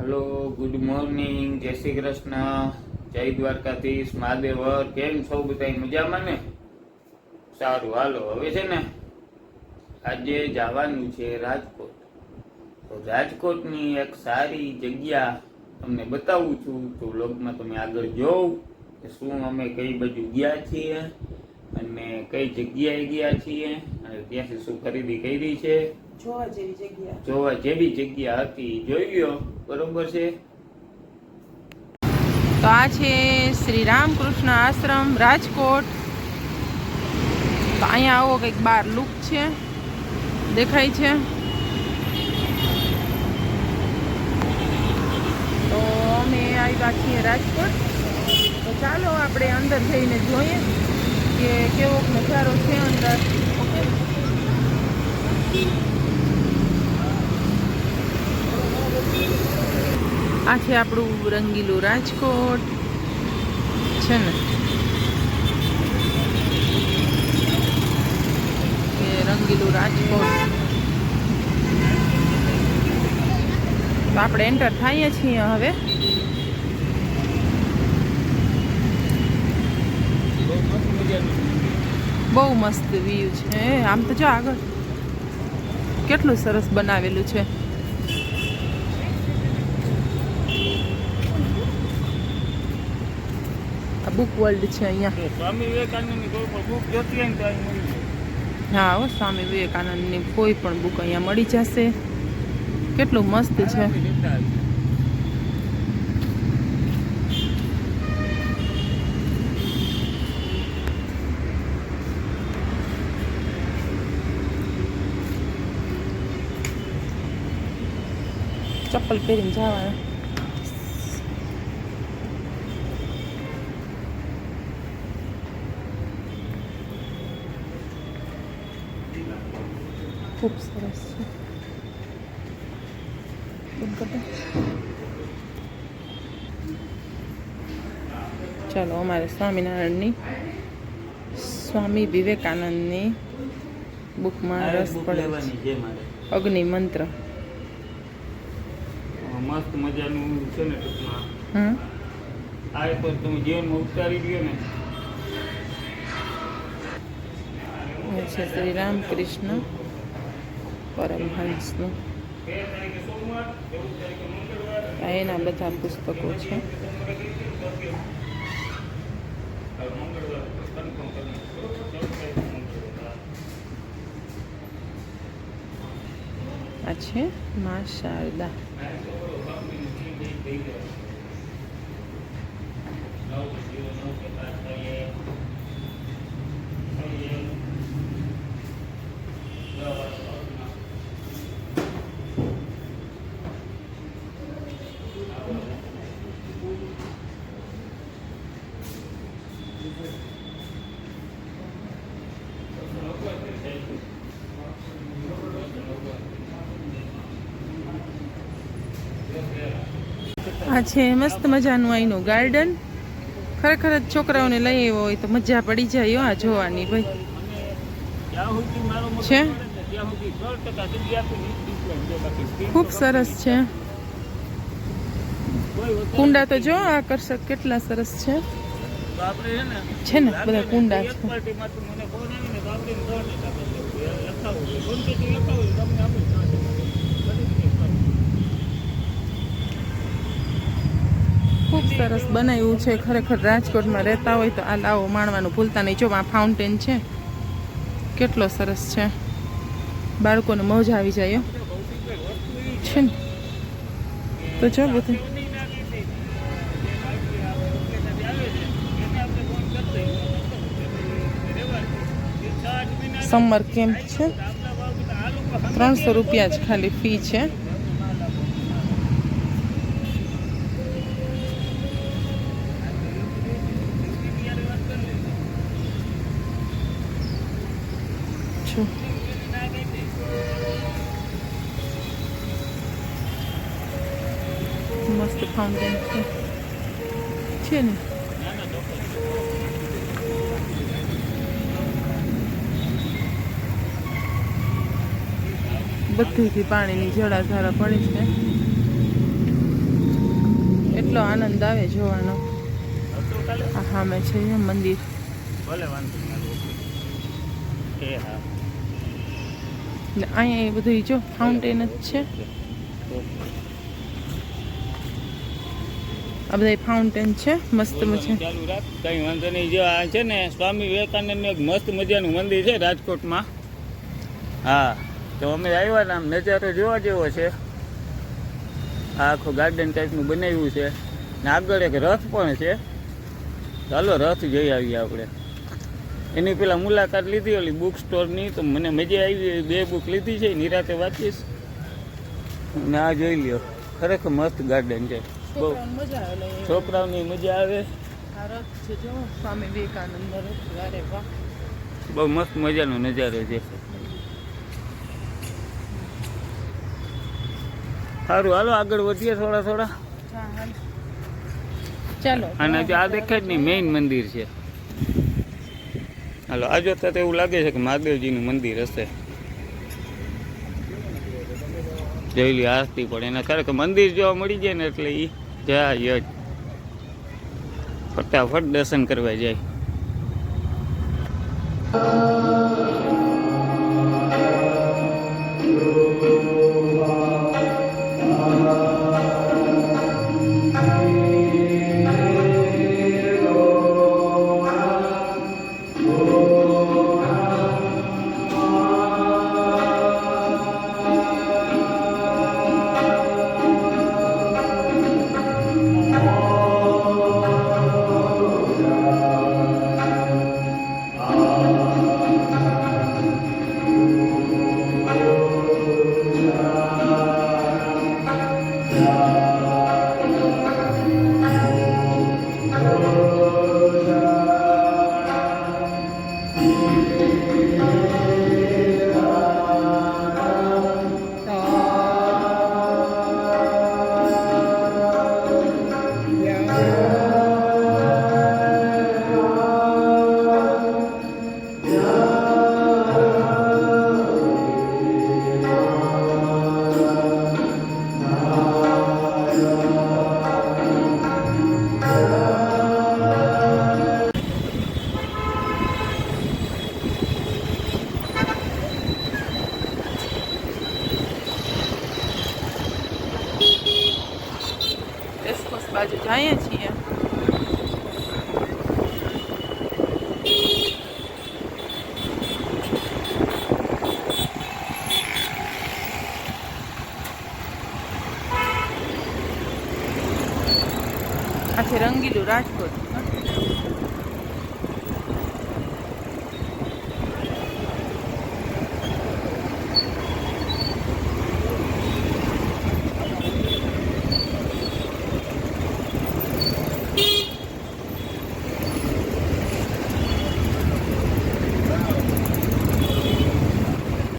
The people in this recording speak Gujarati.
हेलो गुड मॉर्निंग जय श्री कृष्ण जय द्वारकाधीश महादेवर केम छो बधाई मजामां ने सारू हालो हवे छे ने आजे जवानुं छे राजकोट तो राजकोटनी एक सारी जग्या तमने बतावुं छुं तो व्लॉगमां तमे आगळ जोव के शुं अमे कई बाजु गया छीए अने कई जग्याए गया छीए अने त्यांथी शुं खरीदी करी छे જોવા જેવી જગ્યા હતી જોઈ લ્યો બરોબર છે। તો આ છે શ્રી રામકૃષ્ણ આશ્રમ રાજકોટ। તો અહીંયા આવો કંઈક બાર લુક છે દેખાય છે। તો અમે આવ્યા છીએ રાજકોટ। તો ચાલો આપણે અંદર જઈને જોઈએ કે કેવો નજારો છે અંદર। ઓકે આ છે આપણું રંગીલું રાજકોટ છે ને એ રંગીલું રાજકોટ। તો આપણે એન્ટર થઈએ છીએ હવે। બહુ મસ્ત વ્યૂ છે આમ તો જો આગળ કેટલું સરસ બનાવેલું છે। बुक वर्ल्ड है अहियाँ स्वामी विवेकानंद बुक जोती है तो हाँ हो स्वामी विवेकानंद कोई पण बुक अहियाँ मळी जशे। केटलुं मस्त है। चप्पल पहेरीने जवानुं। खूब सरस है। चलो अमारे स्वामीनारायण स्वामी विवेकानंद बुक में रस पड़े अग्नि मंत्र मस्त मजानु छे ने टूंकमां आ तो तमे जीवनमां उतारी दयो ने। श्री रामकृष्ण परमहंस एना बधा पुस्तकों है। अच्छे माँ शारदा आ छे मस्त मजानुं आईनुं गार्डन। खरेखर छोकराओने लई आव्यो होय तो मजा पड़ी जाय आ जोवानी भाई छे। खूब सरस छे। कुंडा तो जो आकर्षक केटला सरस छे छे ने बधा कुंडा छे। खूब सरस बनाव्युं छे। खरेखर राजकोट में रहता होय तो आ लावो माणवानुं भूलता नहीं। जो आ फाउंटेन छे केटलो सरस छे। बाळकोने मौज आवी जाय छे ने। तो जो बधुं समर केम्प छे। 300 रुपया ज खाली फी छे। मस्त फाउंटेन छे ने। બધેથી પાણીની જળાધારા પડી છે। કેટલો આનંદ આવે જોવાનો. હતું કાલે આ સામે છે એ મંદિર. ભલે વાંધો નહીં. એ હા ને અહીંયા એ બધું જો ફાઉન્ટેન જ છે. આ બધા ફાઉન્ટેન છે મસ્ત મજા. ચાલુ રાખ કઈ વાંધો નહીં. જો આ છે ને સ્વામી વિવેકાનંદનું એક મસ્ત મજાનું મંદિર છે રાજકોટમાં. હા તો અમે આવ્યા ને આમ નજારો જોવા જેવો છે. આ આખું ગાર્ડન ટાઈપનું બનાવ્યું છે ને આગળ એક રથ પણ છે. ચાલો રથ જઈ આવીએ આપણે. એની પેલા મુલાકાત લીધી ઓલી બુક સ્ટોરની તો મને મજા આવી. 2 બુક લીધી છે નિરાતે વાંચીશ. ને આ જોઈ લ્યો ખરેખર મસ્ત ગાર્ડન છે. બહુ મજા આવે. છોકરાઓની મજા આવે. આ રથ છે જો સ્વામી વિવેકાનંદ રથ. અરે વાહ બહુ મસ્ત મજાનો નજારો છે. સારું હાલો આગળ વધીએ થોડા. ચાલો. અને જો આ દેખાય જ નહીં મેઇન મંદિર છે. હાલો આ જોતા તો એવું લાગે છે કે મહાદેવજીનું મંદિર હશે. જોઈ આરતી પણ એને ખરેખર મંદિર જોવા મળી જાય ને એટલે એ જાય જ ફટાફટ દર્શન કરવા જાય. રેસકોર્સ બાજુ જઈએ છીએ. આ છે રંગીલું રાજકોટ.